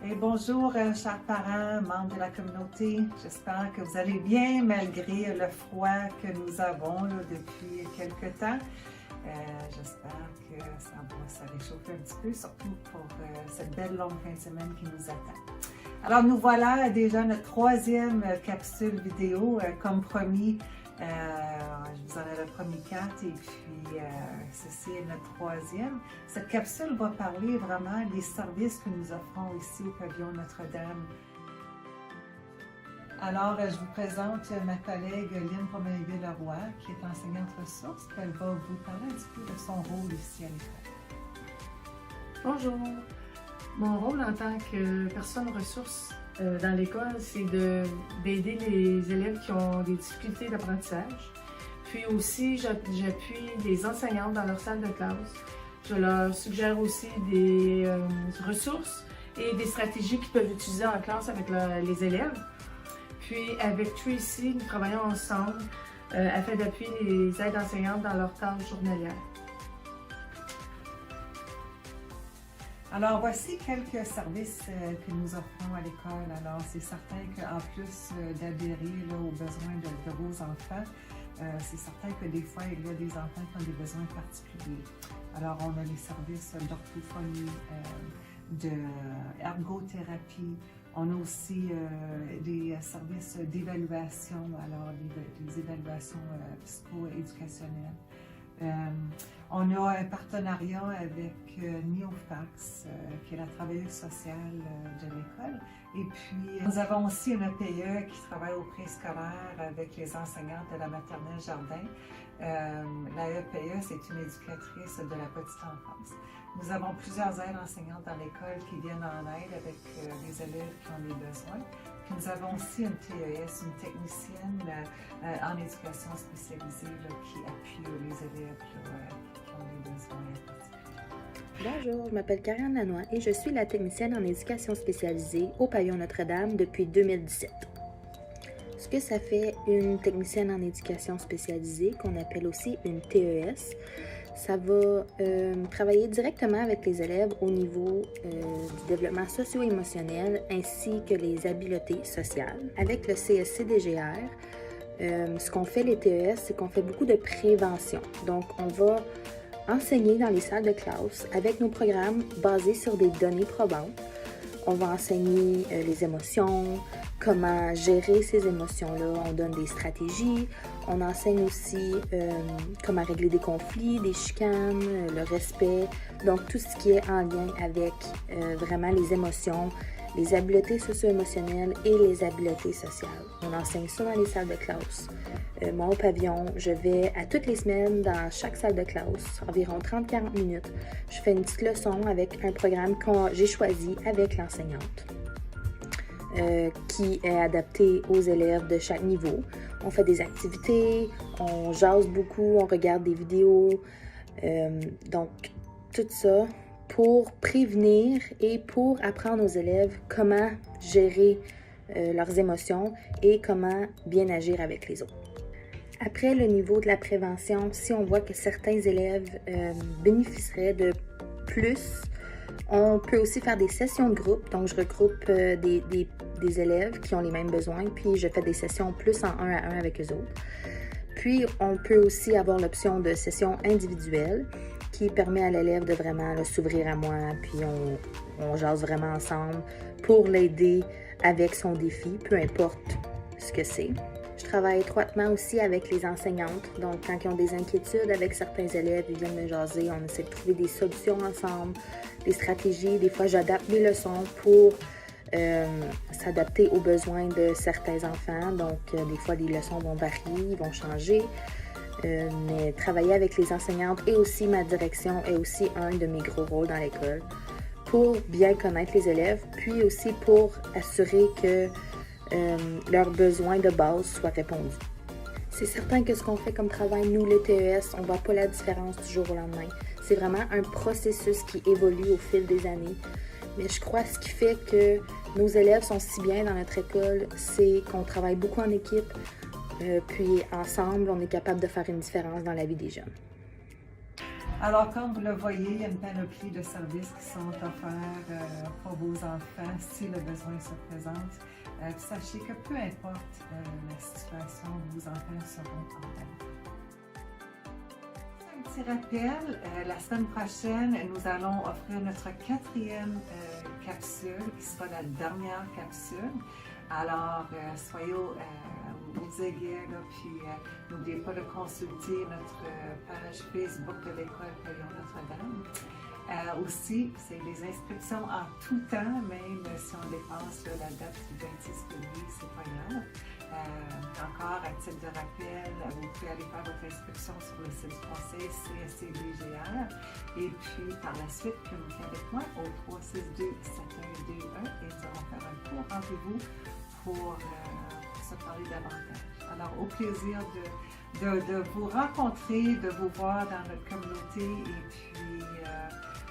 Et bonjour, chers parents, membres de la communauté. J'espère que vous allez bien malgré le froid que nous avons là, depuis quelques temps. J'espère que ça va se réchauffer un petit peu, surtout pour cette belle longue fin de semaine qui nous attend. Alors, nous voilà déjà notre troisième capsule vidéo, comme promis. Je vous en avais promis 4 et puis ceci est notre troisième. Cette capsule va parler vraiment des services que nous offrons ici au pavillon Notre-Dame. Alors, je vous présente ma collègue Lynn Pomerlevier-Leroy, qui est enseignante ressources. Elle va vous parler un petit peu de son rôle ici à l'école. Bonjour! Mon rôle en tant que personne ressource dans l'école, c'est d'aider les élèves qui ont des difficultés d'apprentissage. Puis aussi, j'appuie les enseignantes dans leur salle de classe. Je leur suggère aussi des ressources et des stratégies qu'ils peuvent utiliser en classe avec les élèves. Puis avec Tracy, nous travaillons ensemble afin d'appuyer les aides enseignantes dans leurs tâches journalières. Alors, voici quelques services que nous offrons à l'école. Alors, c'est certain qu'en plus d'adhérer aux besoins de vos enfants, c'est certain que des fois, il y a des enfants qui ont des besoins particuliers. Alors, on a les services d'orthophonie, d'ergothérapie. On a aussi des services d'évaluation, alors des évaluations psycho-éducationnelles. On a un partenariat avec Neofax, qui est la travailleuse sociale de l'école. Et puis, nous avons aussi une EPE qui travaille au préscolaire avec les enseignantes de la maternelle Jardin. La EPE, c'est une éducatrice de la petite enfance. Nous avons plusieurs aides enseignantes dans l'école qui viennent en aide avec les élèves qui ont des besoins. Puis nous avons aussi une TES, une technicienne en éducation spécialisée là, qui appuie les élèves qui ont des besoins particuliers. Bonjour, je m'appelle Karianne Lanois et je suis la technicienne en éducation spécialisée au pavillon Notre-Dame depuis 2017. Ce que ça fait une technicienne en éducation spécialisée, qu'on appelle aussi une TES, ça va travailler directement avec les élèves au niveau du développement socio-émotionnel ainsi que les habiletés sociales. Avec le CSC-DGR, ce qu'on fait les TES, c'est qu'on fait beaucoup de prévention. Donc, on va enseigner dans les salles de classe avec nos programmes basés sur des données probantes. On va enseigner les émotions, comment gérer ces émotions-là. On donne des stratégies. On enseigne aussi comment régler des conflits, des chicanes, le respect. Donc, tout ce qui est en lien avec vraiment les émotions, les habiletés socio-émotionnelles et les habiletés sociales. On enseigne ça dans les salles de classe. Moi, au pavillon, je vais à toutes les semaines dans chaque salle de classe, environ 30-40 minutes. Je fais une petite leçon avec un programme que j'ai choisi avec l'enseignante, qui est adapté aux élèves de chaque niveau. On fait des activités, on jase beaucoup, on regarde des vidéos. Donc, tout ça pour prévenir et pour apprendre aux élèves comment gérer leurs émotions et comment bien agir avec les autres. Après le niveau de la prévention, si on voit que certains élèves bénéficieraient de plus, on peut aussi faire des sessions de groupe. Donc, je regroupe des élèves qui ont les mêmes besoins, puis je fais des sessions plus en 1 à 1 avec eux autres. Puis, on peut aussi avoir l'option de session individuelle qui permet à l'élève de vraiment s'ouvrir à moi, puis on jase vraiment ensemble pour l'aider avec son défi, peu importe ce que c'est. Je travaille étroitement aussi avec les enseignantes, donc quand ils ont des inquiétudes avec certains élèves, ils viennent me jaser, on essaie de trouver des solutions ensemble, des stratégies. Des fois, j'adapte les leçons pour s'adapter aux besoins de certains enfants, donc des fois, les leçons vont varier, vont changer. Mais travailler avec les enseignantes et aussi ma direction est aussi un de mes gros rôles dans l'école pour bien connaître les élèves, puis aussi pour assurer que leurs besoins de base soient répondus. C'est certain que ce qu'on fait comme travail, nous les TES, on ne voit pas la différence du jour au lendemain. C'est vraiment un processus qui évolue au fil des années. Mais je crois que ce qui fait que nos élèves sont si bien dans notre école, c'est qu'on travaille beaucoup en équipe, puis ensemble, on est capable de faire une différence dans la vie des jeunes. Alors, comme vous le voyez, il y a une panoplie de services qui sont offerts pour vos enfants si le besoin se présente. Sachez que peu importe la situation, vos enfants seront en paix. Un petit rappel, la semaine prochaine, nous allons offrir notre 4e capsule, qui sera la dernière capsule. Alors, soyez aux aguets, puis n'oubliez pas de consulter notre page Facebook de l'École Pavillon Notre-Dame. Aussi, c'est des inscriptions en tout temps, même si on dépasse la date du 26 février, c'est pas grave. Encore, à titre de rappel, vous pouvez aller faire votre inscription sur le site du Conseil CSC-BGR. Et puis, par la suite, communiquez avec moi au 362-7121 et nous allons faire un court rendez-vous pour se parler davantage. Alors, au plaisir de vous rencontrer, de vous voir dans notre communauté et puis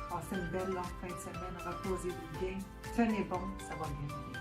passez une belle longue fin de semaine, reposez-vous bien, tenez bon, ça va bien aller.